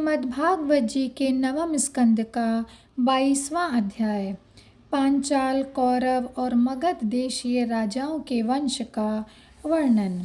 श्रीमद्भागवत जी के नवम स्कंद का 22वां अध्याय। पांचाल, कौरव और मगध देशीय राजाओं के वंश का वर्णन।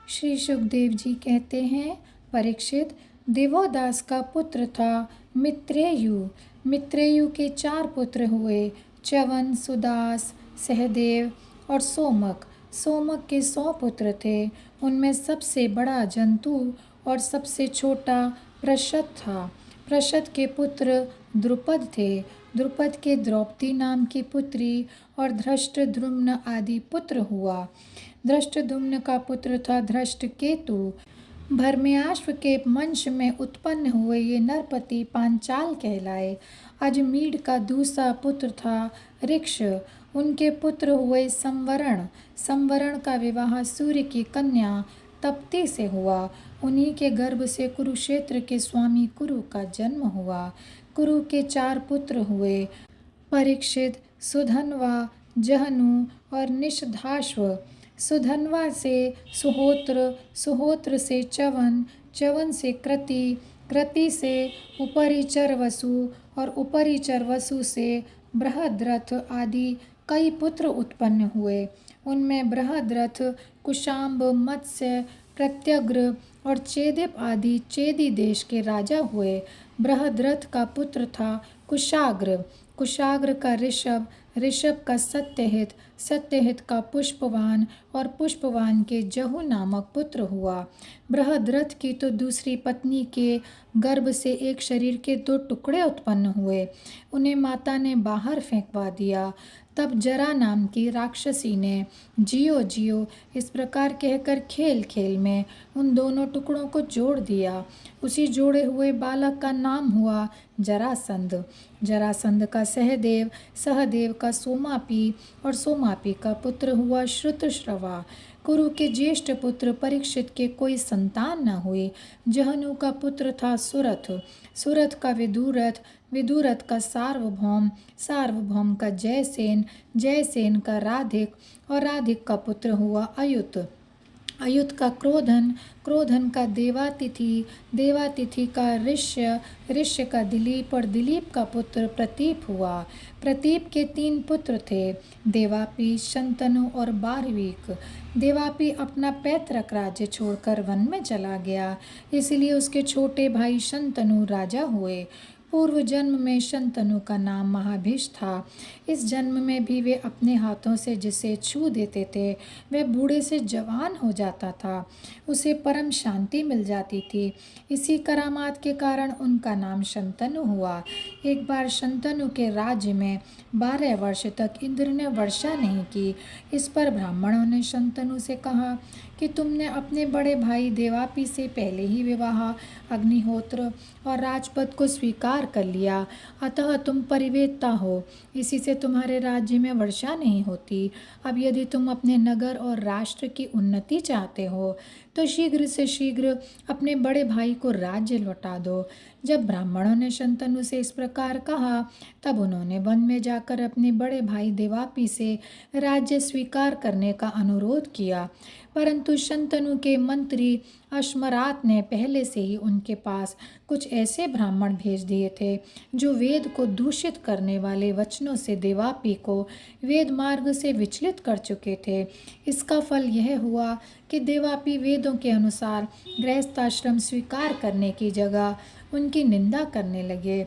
श्री सुखदेव जी कहते हैं, परीक्षित, देवोदास का पुत्र था मित्रेयु। मित्रेयु के 4 पुत्र हुए, च्यवन, सुदास, सहदेव और सोमक। सोमक के 100 पुत्र थे। उनमें सबसे बड़ा जंतु और सबसे छोटा प्रशत था। प्रशत के पुत्र द्रुपद थे। द्रुपद के द्रौपदी नाम की पुत्री और धृष्टद्युम्न आदि पुत्र हुआ। धृष्टद्युम्न का पुत्र था धृष्टकेतु। भरम्याश्व के वंश में उत्पन्न हुए ये नरपति पांचाल कहलाए। अजमीढ़ का दूसरा पुत्र था ऋक्ष। उनके पुत्र हुए संवरण। संवरण का विवाह सूर्य की कन्या तप्ती से हुआ। उन्हीं के गर्भ से कुरुक्षेत्र के स्वामी कुरु का जन्म हुआ। कुरु के 4 पुत्र हुए, परीक्षित, सुधन्वा, जहनु और निषधाश्व। सुधन्वा से सुहोत्र, सुहोत्र से च्यवन, च्यवन से कृति, कृति से उपरिचर वसु और उपरिचर वसु से बृहद्रथ आदि कई पुत्र उत्पन्न हुए। उनमें बृहद्रथ कुशाम्ब, मत्स्य, प्रत्यग्र और चेदिप आदि चेदी देश के राजा हुए। बृहद्रथ का पुत्र था कुशाग्र। कुशाग्र का ऋषभ, ऋषभ का सत्यहित, सत्यहित का पुष्पवान और पुष्पवान के जहु नामक पुत्र हुआ। बृहद्रथ की तो दूसरी पत्नी के गर्भ से एक शरीर के 2 टुकड़े उत्पन्न हुए। उन्हें माता ने बाहर फेंकवा दिया। तब जरा नाम की राक्षसी ने जियो जियो इस प्रकार कहकर खेल खेल में उन दोनों टुकड़ों को जोड़ दिया। उसी जोड़े हुए बालक का नाम हुआ जरासंध। जरासंध का सहदेव, सहदेव का सोमापी और सोमापी का पुत्र हुआ श्रुतश्रवा। कुरु के ज्येष्ठ पुत्र परीक्षित के कोई संतान न हुई। जहनु का पुत्र था सुरथ। सुरथ का विदुरथ, विदुरथ का सार्वभौम, सार्वभौम का जयसेन, जयसेन का राधिक और राधिक का पुत्र हुआ अयुत। अयुत का क्रोधन, क्रोधन का देवातिथि, देवातिथि का ऋष्य, ऋष्य का दिलीप और दिलीप का पुत्र प्रतीप हुआ। प्रतीप के 3 पुत्र थे, देवापी, शंतनु और बारवीक। देवापी अपना पैतृक राज्य छोड़कर वन में चला गया, इसलिए उसके छोटे भाई शंतनु राजा हुए। पूर्व जन्म में शंतनु का नाम महाभीष था। इस जन्म में भी वे अपने हाथों से जिसे छू देते थे वह बूढ़े से जवान हो जाता था, उसे परम शांति मिल जाती थी। इसी करामात के कारण उनका नाम शंतनु हुआ। एक बार शंतनु के राज्य में 12 वर्ष तक इंद्र ने वर्षा नहीं की। इस पर ब्राह्मणों ने शंतनु से कहा कि तुमने अपने बड़े भाई देवापी से पहले ही विवाह, अग्निहोत्र और राजपद को स्वीकार कर लिया, अतः तुम परिवेत्ता हो, इसी से तुम्हारे राज्य में वर्षा नहीं होती। अब यदि तुम अपने नगर और राष्ट्र की उन्नति चाहते हो तो शीघ्र से शीघ्र अपने बड़े भाई को राज्य लौटा दो। जब ब्राह्मणों ने शंतनु से इस प्रकार कहा तब उन्होंने वन में जाकर अपने बड़े भाई देवापी से राज्य स्वीकार करने का अनुरोध किया, परंतु शंतनु के मंत्री अश्मरात ने पहले से ही उनके पास कुछ ऐसे ब्राह्मण भेज दिए थे जो वेद को दूषित करने वाले वचनों से देवापी को वेद मार्ग से विचलित कर चुके थे। इसका फल यह हुआ कि देवापी वेदों के अनुसार गृहस्थाश्रम स्वीकार करने की जगह उनकी निंदा करने लगे,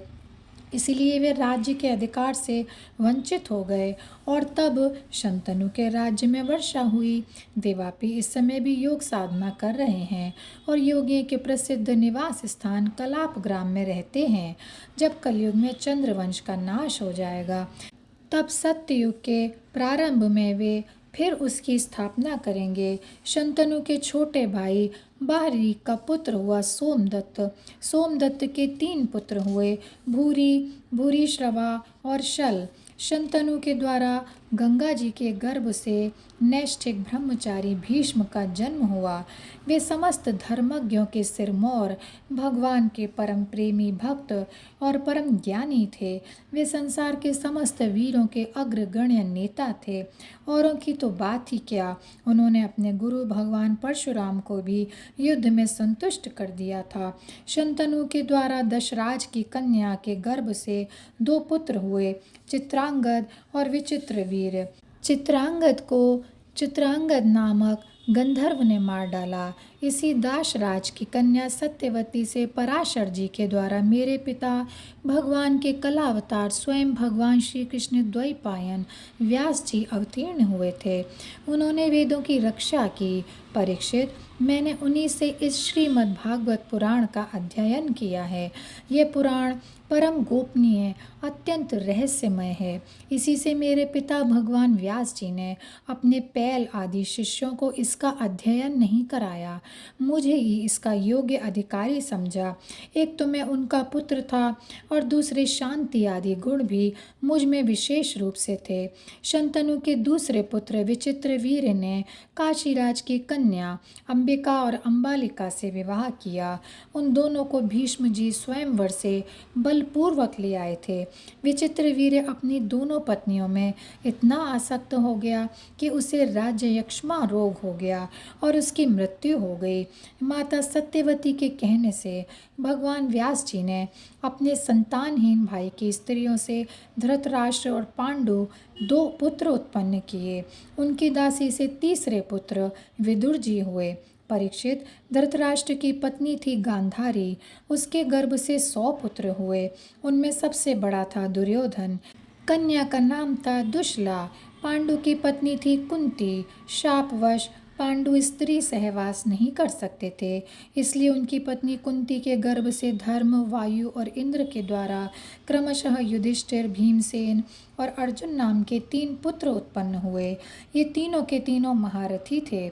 इसलिए वे राज्य के अधिकार से वंचित हो गए और तब शंतनु के राज्य में वर्षा हुई। देवापी इस समय भी योग साधना कर रहे हैं और योगियों के प्रसिद्ध निवास स्थान कलाप ग्राम में रहते हैं। जब कलयुग में चंद्रवंश का नाश हो जाएगा तब सत्ययुग के प्रारंभ में वे फिर उसकी स्थापना करेंगे। शंतनु के छोटे भाई बाहरी का पुत्र हुआ सोमदत्त। सोमदत्त के 3 पुत्र हुए, भूरी, भूरीश्रवा और शल। शंतनु के द्वारा गंगा जी के गर्भ से नैष्ठिक ब्रह्मचारी भीष्म का जन्म हुआ। वे समस्त धर्मज्ञों के सिरमौर, भगवान के परम प्रेमी भक्त और परम ज्ञानी थे। वे संसार के समस्त वीरों के अग्रगण्य नेता थे। औरों की तो बात ही क्या, उन्होंने अपने गुरु भगवान परशुराम को भी युद्ध में संतुष्ट कर दिया था। शंतनु के द्वारा दशराज की कन्या के गर्भ से 2 पुत्र हुए, चित्रांगद और विचित्रवीर्य। चित्रांगद को चित्रांगद नामक गंधर्व ने मार डाला। इसी दाशराज की कन्या सत्यवती से पराशर जी के द्वारा मेरे पिता भगवान के कलावतार स्वयं भगवान श्री कृष्ण द्वैपायन व्यास जी अवतीर्ण हुए थे। उन्होंने वेदों की रक्षा की। परीक्षित, मैंने उन्हीं से इस श्रीमद् भागवत पुराण का अध्ययन किया है। यह पुराण परम गोपनीय, अत्यंत रहस्यमय है। इसी से मेरे पिता भगवान व्यास जी ने अपने पैल आदि शिष्यों को इसका अध्ययन नहीं कराया, मुझे ही इसका योग्य अधिकारी समझा। एक तो मैं उनका पुत्र था और दूसरे शांति आदि गुण भी मुझ में विशेष रूप से थे। शंतनु के दूसरे पुत्र विचित्रवीर्य ने काशीराज की कन्या अंबिका और अंबालिका से विवाह किया। उन दोनों को भीष्म जी स्वयंवर से बलपूर्वक ले आए थे। विचित्रवीर्य अपनी दोनों पत्नियों में इतना आसक्त हो गया कि उसे राज्य यक्ष्मा रोग हो गया और उसकी मृत्यु हो गई। माता सत्यवती के कहने से भगवान व्यास जी ने अपने संतानहीन भाई की स्त्रियों से धृतराष्ट्र और पांडु 2 पुत्र उत्पन्न किए। उनकी दासी से तीसरे पुत्र विदुर जी हुए। परीक्षित, धृतराष्ट्र की पत्नी थी गांधारी, उसके गर्भ से 100 पुत्र हुए। उनमें सबसे बड़ा था दुर्योधन। कन्या का नाम था दुशला। पांडु की पत्नी थी कुंती। शापवश पांडु स्त्री सहवास नहीं कर सकते थे, इसलिए उनकी पत्नी कुंती के गर्भ से धर्म, वायु और इंद्र के द्वारा क्रमशः युधिष्ठिर, भीमसेन और अर्जुन नाम के 3 पुत्र उत्पन्न हुए। ये तीनों के तीनों महारथी थे।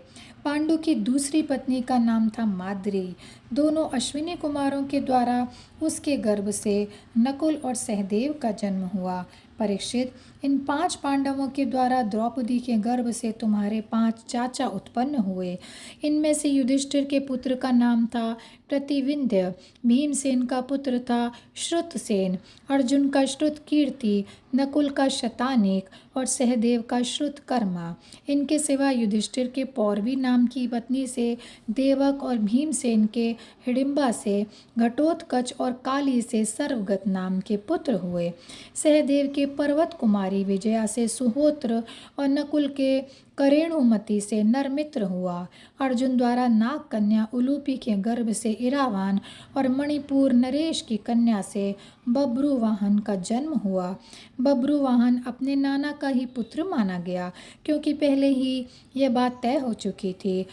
पांडु की दूसरी पत्नी का नाम था माद्री। दोनों अश्विनी कुमारों के द्वारा उसके गर्भ से नकुल और सहदेव का जन्म हुआ। परीक्षित, इन 5 पांडवों के द्वारा द्रौपदी के गर्भ से तुम्हारे 5 चाचा उत्पन्न हुए। इनमें से युधिष्ठिर के पुत्र का नाम था प्रतिविंध्य, भीमसेन का पुत्र था श्रुतसेन, अर्जुन का श्रुतकीर्ति, नकुल का शतानीक और सहदेव का श्रुतकर्मा। इनके सिवा युधिष्ठिर के पौरवी नाम की पत्नी से देवक और भीमसेन के हिडिंबा से घटोत्कच और काली से सर्वगत नाम के पुत्र हुए। सहदेव के पर्वत कुमारी विजया से सुहोत्र और नकुल के करेणुमति से नरमित्र हुआ। अर्जुन द्वारा नाग कन्या उलूपी के गर्भ से इरावान और मणिपुर नरेश की कन्या से बब्रुवाहन का जन्म हुआ। बब्रुवाहन अपने नाना का ही पुत्र माना गया, क्योंकि पहले ही यह बात तय हो चुकी थी।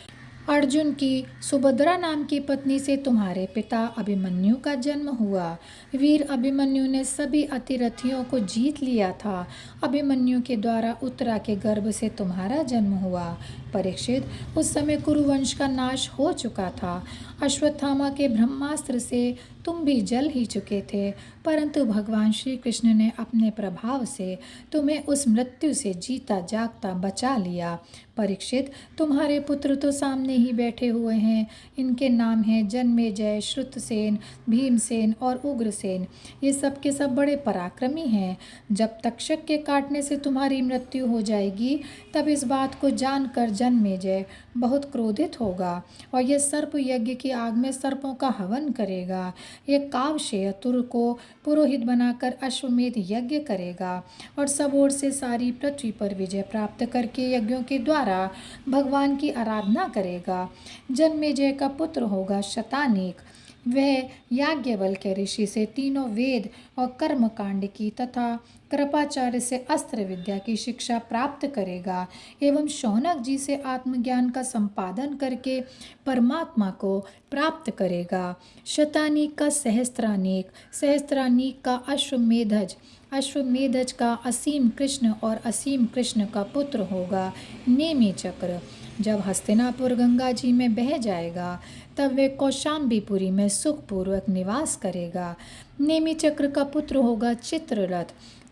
अर्जुन की सुभद्रा नाम की पत्नी से तुम्हारे पिता अभिमन्यु का जन्म हुआ। वीर अभिमन्यु ने सभी अतिरथियों को जीत लिया था। अभिमन्यु के द्वारा उत्तरा के गर्भ से तुम्हारा जन्म हुआ। परीक्षित, उस समय कुरुवंश का नाश हो चुका था। अश्वत्थामा के ब्रह्मास्त्र से तुम भी जल ही चुके थे, परंतु भगवान श्री कृष्ण ने अपने प्रभाव से तुम्हें उस मृत्यु से जीता जागता बचा लिया। परीक्षित, तुम्हारे पुत्र तो सामने ही बैठे हुए हैं। इनके नाम हैं जन्मेजय, श्रुतसेन, भीमसेन और उग्रसेन। ये सब के सब बड़े पराक्रमी हैं। जब तक्षक के काटने से तुम्हारी मृत्यु हो जाएगी, तब इस बात को जानकर जन्मेजय बहुत क्रोधित होगा और यह सर्प यज्ञ की आग में सर्पों का हवन करेगा। यह कावशेय तुर को पुरोहित बनाकर अश्वमेध यज्ञ करेगा और सब ओर से सारी पृथ्वी पर विजय प्राप्त करके यज्ञों के द्वारा भगवान की आराधना करेगा। जन्मेजय का पुत्र होगा शतानीक। वह याज्ञवल्क्य ऋषि से तीनों वेद और कर्मकांड की तथा कृपाचार्य से अस्त्र विद्या की शिक्षा प्राप्त करेगा एवं शौनक जी से आत्मज्ञान का संपादन करके परमात्मा को प्राप्त करेगा। शतानीक का सहस्त्रानीक, सहस्त्रानीक का अश्वमेधज, अश्वमेधज का असीम कृष्ण और असीम कृष्ण का पुत्र होगा नेमी चक्र। जब हस्तिनापुर गंगा जी में बह जाएगा, तब वे कौशाम्बीपुरी में सुखपूर्वक निवास करेगा। नेमि चक्र का पुत्र होगा चित्ररथ,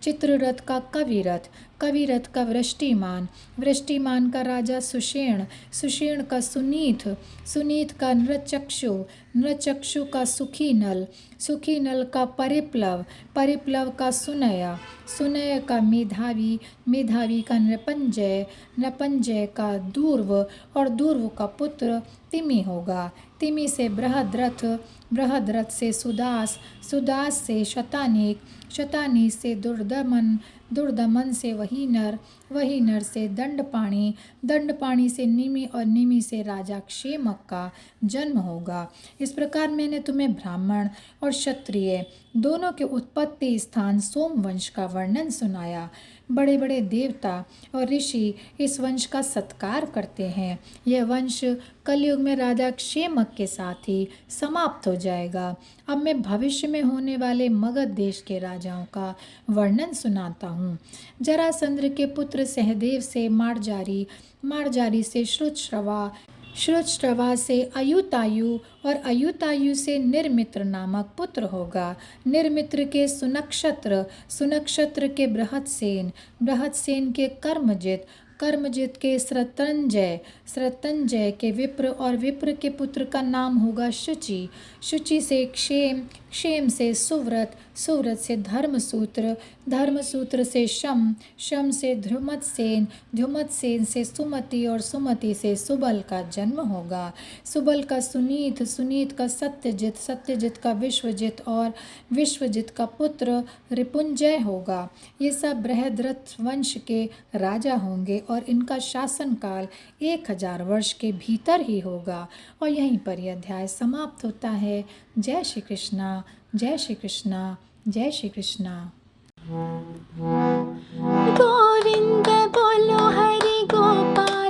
चित्ररथ का कविरथ, कविरथ का वृष्टिमान, वृष्टिमान का राजा सुषेण, सुषेण का सुनीत, सुनीत का नृचक्षु, नृचक्षु का सुखीनल, सुखीनल का परिप्लव, परिप्लव का सुनय, सुनय का मेधावी, मेधावी का नृपंजय, नृपंजय का दूर्व और दूर्व का पुत्र तिमि होगा। तिमि से बृहद्रथ, बृहद्रथ से सुदास, सुदास से शतानीक, शतानीक से दुर्दमन, दुर्दमन से वहीनर, वहीनर से दंडपाणि, दंडपाणि से निमि और निमि से राजा क्षेमक का जन्म होगा। इस प्रकार मैंने तुम्हें ब्राह्मण और क्षत्रिय दोनों के उत्पत्ति स्थान सोमवंश का वर्णन सुनाया। बड़े बड़े देवता और ऋषि इस वंश का सत्कार करते हैं। यह वंश कलयुग में राजा क्षेमक के साथ ही समाप्त हो जाएगा। अब मैं भविष्य में होने वाले मगध देश के राजाओं का वर्णन सुनाता हूँ। जरासंध के पुत्र सहदेव से मार्जारी, मार्जारी से श्रुतश्रवा, श्रुतश्रवा से अयुतायु और अयुतायु से निर्मित्र नामक पुत्र होगा। निर्मित्र के सुनक्षत्र, सुनक्षत्र के बृहत्सेन, बृहत्सेन के कर्मजित, कर्मजित के श्रतंजय, श्रतंजय के विप्र और विप्र के पुत्र का नाम होगा शुचि, शुचि से क्षेम, क्षेम से सुव्रत, सुव्रत से धर्मसूत्र, धर्मसूत्र से शम, शम से ध्रुमतसेन, ध्रुमतसेन से सुमति और सुमति से सुबल का जन्म होगा। सुबल का सुनीत, सुनीत का सत्यजित, सत्यजित का विश्वजित और विश्वजित का पुत्र रिपुंजय होगा। ये सब बृहद्रथ वंश के राजा होंगे और इनका शासनकाल 1000 वर्ष के भीतर ही होगा। और यहीं पर यह अध्याय समाप्त होता है। जय श्री कृष्णा, जय श्री कृष्णा, जय श्री कृष्णा। गोविंद बोलो हरि गोपाल।